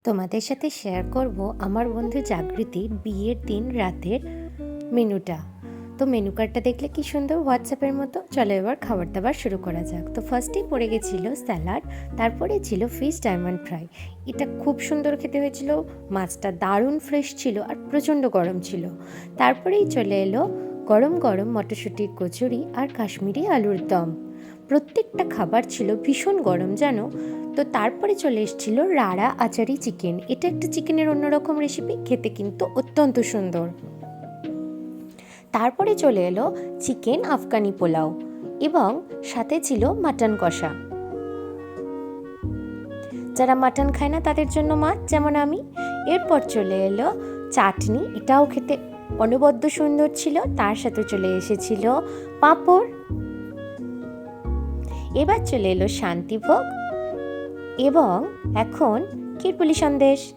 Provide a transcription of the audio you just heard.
তোমাদের সাথে শেয়ার করব আমার বন্ধু জাগৃতির বিয়ের দিন রাতের মেনুটা। তো মেনু কার্ডটা দেখলে কি সুন্দর হোয়াটসঅ্যাপের মতো। চলো এবার খাবার দাবার শুরু করা যাক। তো ফার্স্টেই পড়ে গেছিলো স্যালাড, তারপরে ছিল ফিশ ডায়মন্ড ফ্রাই। এটা খুব সুন্দর খেতে হয়েছিল, মাছটা দারুণ ফ্রেশ ছিল আর প্রচণ্ড গরম ছিল। তারপরেই চলে এলো গরম গরম মটরশুঁটির কচুরি আর কাশ্মীরি আলুর দম। প্রত্যেকটা খাবার ছিল ভীষণ গরম জানো। তো তারপরে চলে এসেছিল রাড়া আচারি চিকেন। এটা একটা চিকেনের অন্যরকম রেসিপি, খেতে কিন্তু অত্যন্ত সুন্দর। তারপরে চলে এলো চিকেন আফগানি পোলাও এবং সাথে ছিল মাটন কষা। যারা মাটন খায় না তাদের জন্য মাছ, যেমন আমি। এরপর চলে এলো চাটনি, এটাও খেতে অনবদ্য সুন্দর ছিল। তার সাথে চলে এসেছিল পাঁপড়। এবার চলে এলো শান্তিভোগ এবং এখন ক্ষীরপুলি সন্দেশ।